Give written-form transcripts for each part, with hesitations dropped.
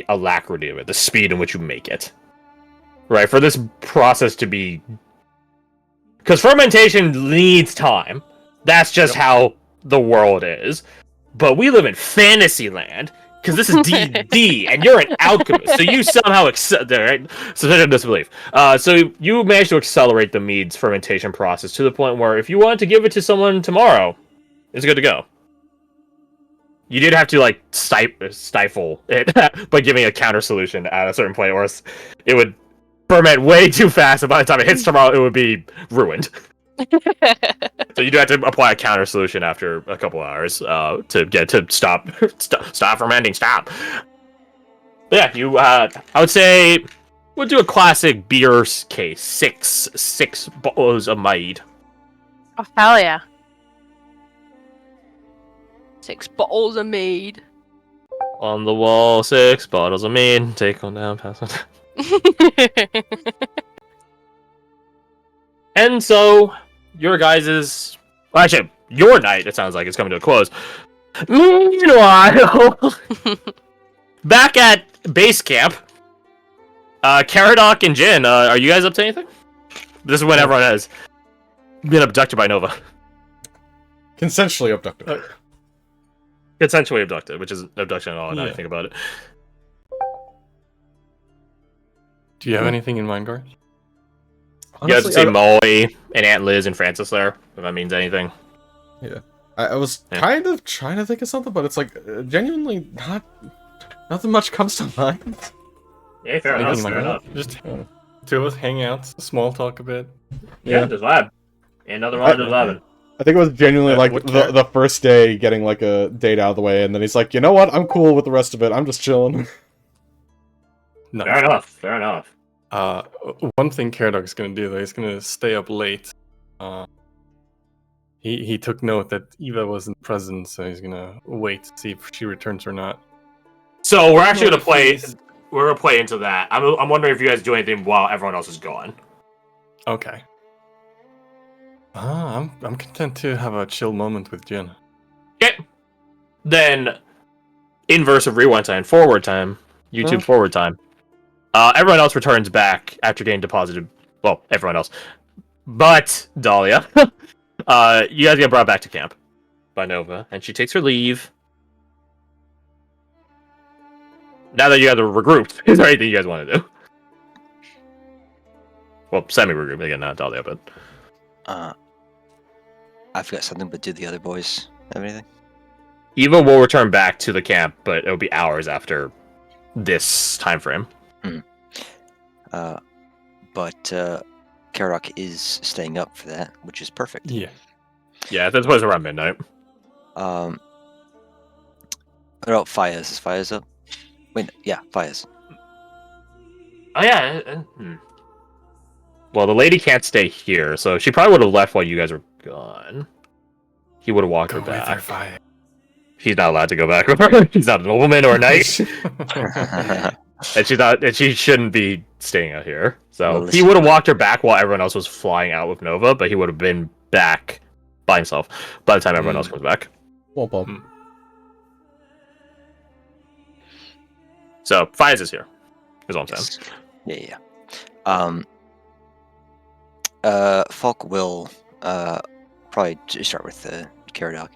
the alacrity of it, the speed in which you make it. Right? For this process to be... Because fermentation needs time. That's just how the world is. But we live in fantasy land, because this is D&D, and you're an alchemist, so you somehow right? Suspicion of disbelief. So you managed to accelerate the mead's fermentation process to the point where if you wanted to give it to someone tomorrow, it's good to go. You did have to, like, stifle it by giving a counter solution at a certain point, or it would ferment way too fast, and by the time it hits tomorrow, it would be ruined. So you do have to apply a counter solution after a couple hours to get to stop fermenting. Stop. But yeah, you. I would say we'll do a classic beer case. Six bottles of mead. Oh hell yeah! 6 bottles of mead. On the wall, 6 bottles of mead. Take one down, pass one down. And so, your guys's... Well, actually, your night, it sounds like, it's coming to a close. Meanwhile, back at base camp, Caradoc and Jin, are you guys up to anything? This is when everyone has been abducted by Nova. Consensually abducted. Consensually abducted, which is abduction at all, now I think about it. Do you have anything in mind, Garth? You guys see Molly and Aunt Liz and Francis there, if that means anything. Yeah. I was kind of trying to think of something, but it's like, genuinely nothing much comes to mind. Yeah, fair enough. Just two of us hang out, small talk a bit. Yeah, just lab. Another one, just labbing. I think it was genuinely like the first day getting like a date out of the way, and then he's like, you know what, I'm cool with the rest of it, I'm just chilling. No. Fair enough. One thing Caradoc is going to do, though, he's going to stay up late. He took note that Eva wasn't present, so he's going to wait to see if she returns or not. So we're actually going to play... We're going to play into that. I'm wondering if you guys do anything while everyone else is gone. Okay. I'm content to have a chill moment with Jin. Okay. Then, inverse of rewind time, forward time, YouTube forward time. Everyone else returns back after getting deposited. Well, everyone else. But Dahlia. You guys get brought back to camp by Nova, and she takes her leave. Now that you guys are regrouped, is there anything you guys want to do? Well, semi-regrouped again, not Dahlia, but... I've got something, but do the other boys have anything? Eva will return back to the camp, but it'll be hours after this time frame. But Caradoc is staying up for that, which is perfect. Yeah, that's supposed to around midnight. What about Fayez? Is Fayez up? Wait, yeah, Fayez. Oh yeah. Well, the lady can't stay here, so she probably would have left while you guys were gone. He would have walked her back. She's not allowed to go back with her. She's not a nobleman or a knight. And she shouldn't be staying out here. So he would have walked her back while everyone else was flying out with Nova, but he would have been back by himself by the time everyone else comes back. So Fiaz is here. Is all I'm saying. Yeah. Falk will probably start with Caradoc.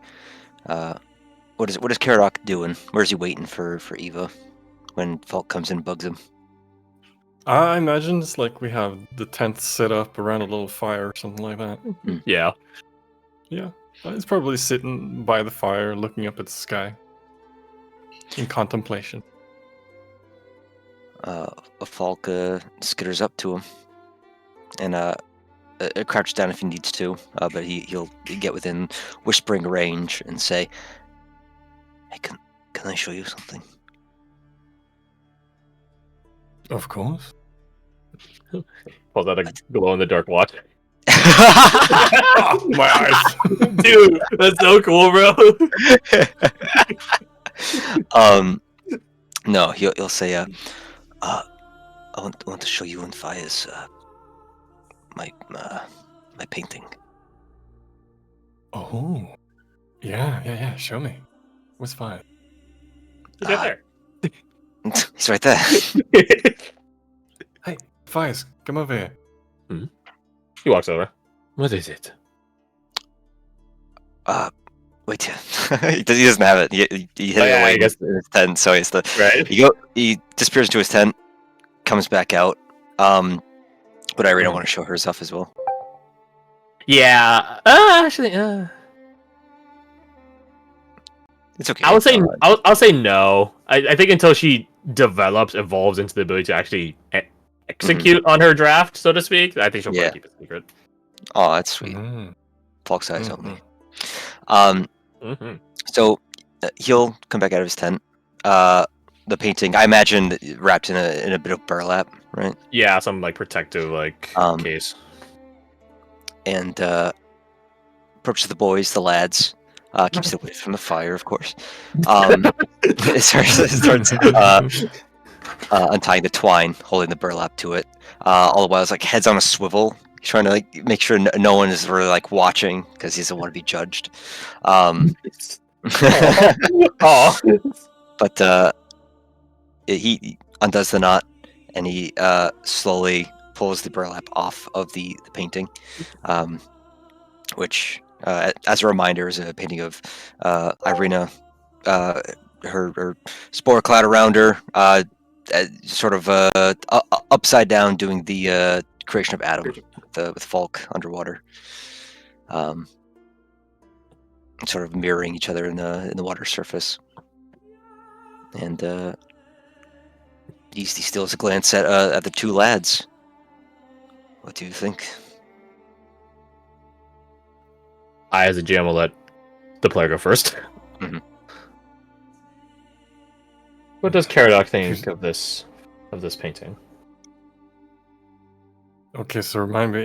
What is Caradoc doing? Where's he waiting for Eva when Falk comes in and bugs him? I imagine it's like we have the tent set up around a little fire or something like that. Yeah. Yeah. He's probably sitting by the fire looking up at the sky in contemplation. Falk skitters up to him and crouches down if he needs to, but he'll get within whispering range and say, "Hey, can I show you something?" Of course. Pulls out a glow-in-the-dark watch. My eyes. Dude, that's so cool, bro. No, he'll say, I want to show you and Fayez my painting. Oh, yeah. Show me. What's fine? Is that there? He's right there. Hey, Vice, come over here. He walks over. What is it? Wait, he doesn't have it. He hid Oh, it yeah, away I guess- in his tent, so it's the Right. he disappears into his tent, comes back out. But I really don't want to show her stuff as well. Yeah. Actually, It's okay. I would say I'll say no. I think until she evolves into the ability to actually execute on her draft, so to speak. I think she'll Yeah. probably keep it secret. Oh, that's sweet. Mm. Fox eyes only. Mm-hmm. So he'll come back out of his tent. The painting, I imagine, wrapped in a bit of burlap, right? Yeah, some like protective case. And approaches the boys, the lads. Keeps it away from the fire, of course. Starts untying the twine, holding the burlap to it. All the while, it's like heads on a swivel. He's trying to like make sure no one is really like watching because he doesn't want to be judged. Oh. But he undoes the knot and he slowly pulls the burlap off of the painting, which, as a reminder, is a painting of Irina, her spore cloud around her, sort of upside down, doing the creation of Adam with Falk underwater, sort of mirroring each other in the water surface. And he steals a glance at the two lads. What do you think? I, as a GM, will let the player go first. Mhm. What does Caradoc think of this painting? Okay, so remind me,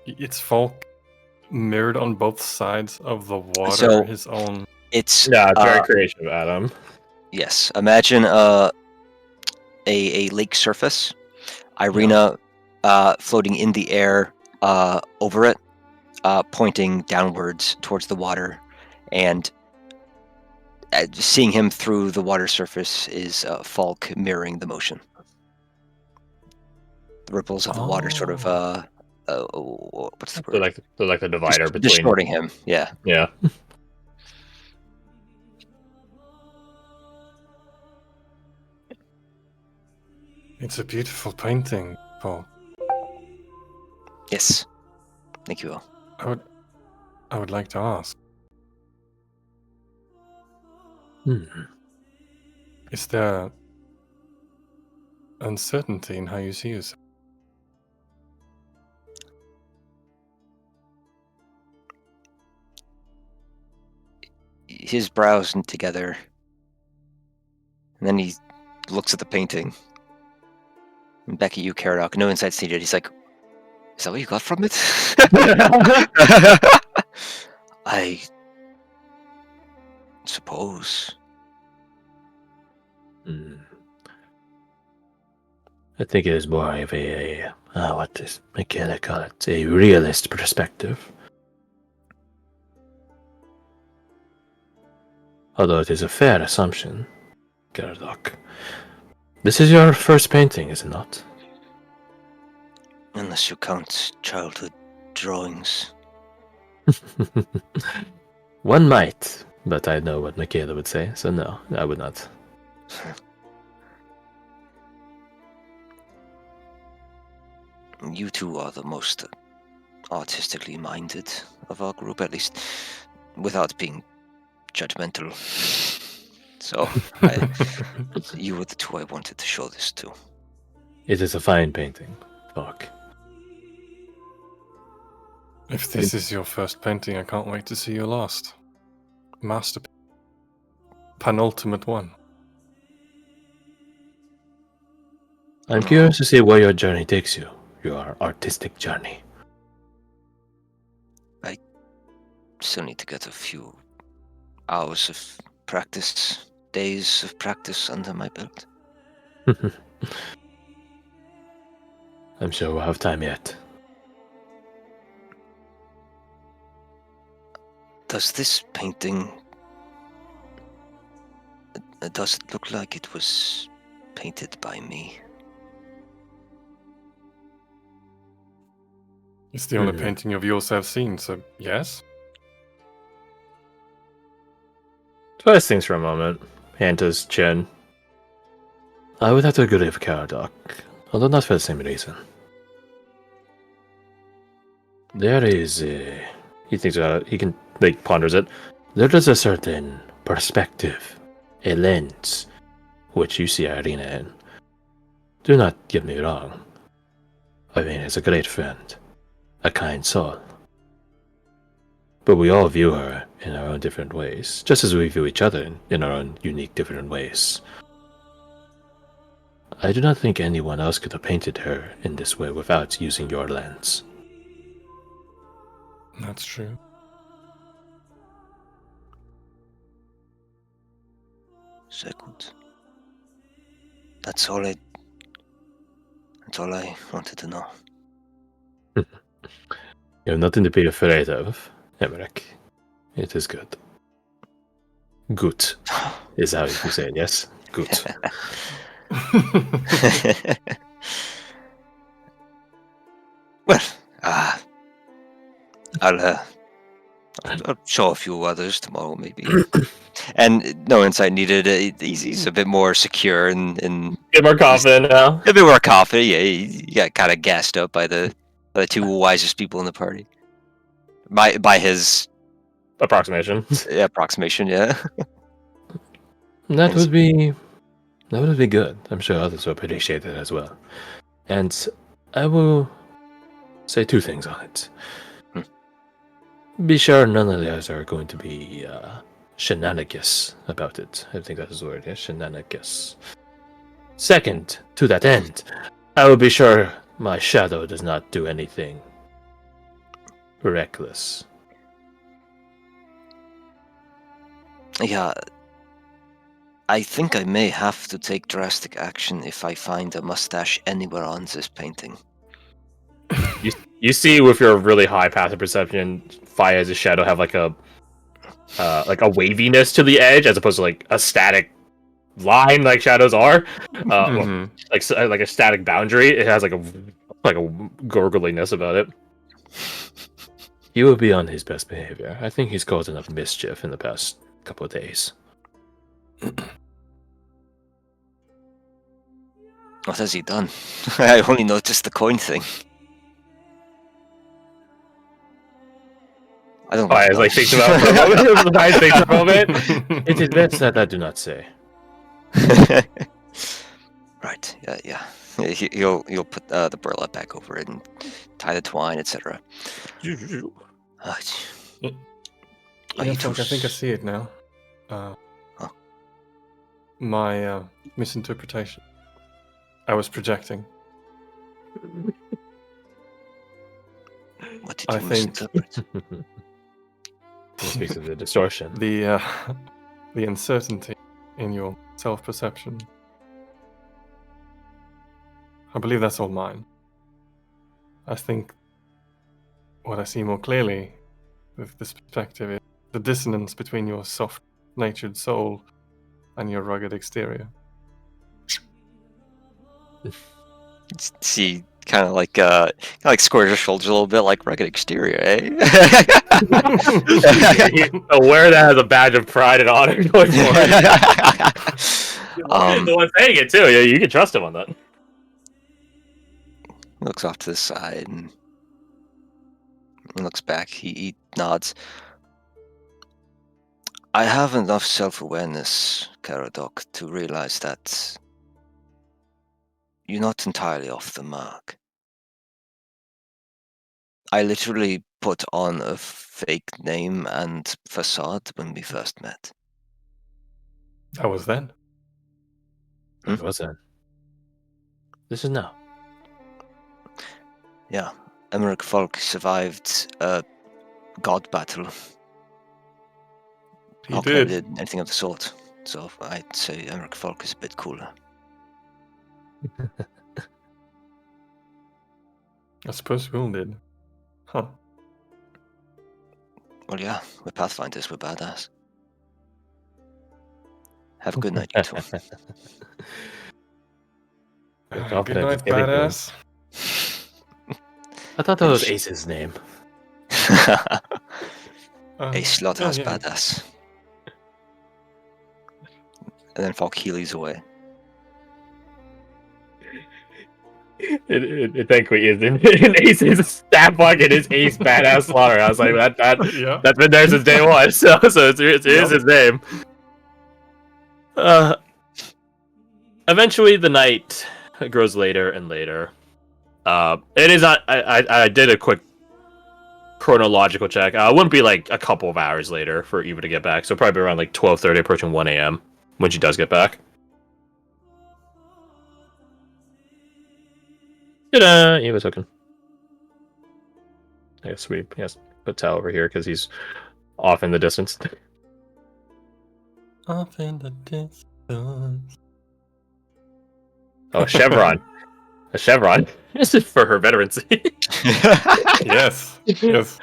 it's Falk mirrored on both sides of the water. So- his own. It's Yeah, it's very creative, Adam. yes. Imagine a lake surface. Irina floating in the air over it, pointing downwards towards the water, and seeing him through the water surface is Falk mirroring the motion. The ripples of the water sort of what's the word? They're like the divider between. Distorting him. Yeah. Yeah. It's a beautiful painting, Paul. Yes. Thank you all. I would like to ask, is there uncertainty in how you see yourself? His brows knit together, and then he looks at the painting. And back at you, Caradoc. No insight needed. He's like, "Is that what you got from it?" I suppose. I think it is more of what is Michaela call it? A realist perspective. Although it is a fair assumption, Caradoc. This is your first painting, is it not? Unless you count childhood drawings. One might, but I know what Michaela would say, so no, I would not. You two are the most artistically minded of our group, at least without being judgmental. So, you were the two I wanted to show this to. It is a fine painting. Fuck. If this is your first painting, I can't wait to see your last. Masterpiece. Penultimate one. I'm curious to see where your journey takes you. Your artistic journey. Still need to get a few hours of practice, days of practice under my belt. I'm sure we'll have time yet. Does this painting... Does it look like it was painted by me? It's the only Mhm. painting of yours I've seen, so yes. Twice things for a moment. Hand to his chin. I would have to agree with Caradoc, although not for the same reason. There is a... He thinks about it. He can, like, ponders it. There is a certain perspective, a lens, which you see Irina in. Do not get me wrong. Irina is a great friend, a kind soul. But we all view her in our own different ways, just as we view each other in our own unique different ways. I do not think anyone else could have painted her in this way without using your lens. That's true. Sehr gut. That's all I wanted to know. You have nothing to be afraid of, Emmerich. It is good. Good is how you say it, yes? Good. Well, I'll show a few others tomorrow, maybe. And no insight needed. He's a bit more secure and Get more confident now. a bit more confident. Yeah, he got kind of gassed up by the two wisest people in the party. By his Approximation. approximation, yeah. That would be good. I'm sure others will appreciate it as well. And I will say two things on it. Be sure none of the others are going to be shenanigans about it. I think that's the word, yeah? Shenanigans. Second, to that end, I will be sure my shadow does not do anything reckless. Yeah, I think I may have to take drastic action if I find a mustache anywhere on this painting. You see, with your really high passive perception, Fire as a shadow have like a waviness to the edge as opposed to like a static line like shadows are, Mhm. like a static boundary. It has like a gurgliness about it. He will be on his best behavior. I think he's caused enough mischief in the past couple of days. What has he done? I only noticed the coin thing. I don't Fire know. like thinks about it for a moment. Fire thinks for a moment. It is best that I do not say. Right. Yeah. He'll put the burlap back over it and tie the twine, etc. Yeah, Frank, I think I see it now. My misinterpretation. I was projecting. What did I you think- misinterpret? It speaks of the distortion. The uncertainty in your self-perception. I believe that's all mine. I think what I see more clearly with this perspective is the dissonance between your soft-natured soul and your rugged exterior. See, kind of like squares her shoulders a little bit, like rugged exterior, eh? So wear that as a badge of pride and honor going forward. He's the one saying it too. Yeah, you can trust him on that. Looks off to the side and looks back. He nods. I have enough self-awareness, Caradoc, to realize that you're not entirely off the mark. I literally put on a fake name and facade when we first met. That was then. It wasn't. This is now. Yeah, Emmerich Falk survived a god battle. He Not that I did. did anything of the sort, so I'd say Emmerich Falk is a bit cooler. I suppose we all did. Huh. Well, yeah, we're Pathfinders, we're badass. Have a good night, you two. You're Good confident night, it's giving him- badass. I thought that was Ace's name. A slaughterhouse yeah. badass. And then Falk healies away. It thankfully is in Ace's stat bucket is Ace Badass Slaughter. I was like, Yeah. that's been there since day one, so it is his name. Eventually the night grows later and later. It is not. I did a quick chronological check. It wouldn't be like a couple of hours later for Eva to get back, so probably around like 12:30, approaching 1 a.m. when she does get back. Ta-da! Eva token. I guess we put Tal over here because he's off in the distance. Off in the distance. Oh, Chevron. A Chevron. This is for her veterancy. Yes. Yes.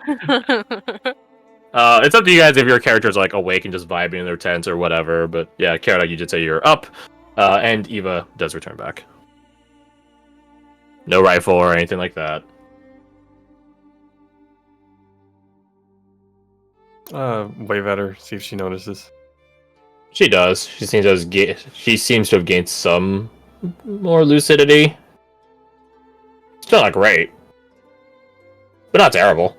It's up to you guys if your character's like awake and just vibing in their tents or whatever. But yeah, Kara, you did say you're up, and Eva does return back. No rifle or anything like that. Wave at her, see if she notices. She does. She seems to have gained some more lucidity. Still not great, but not terrible.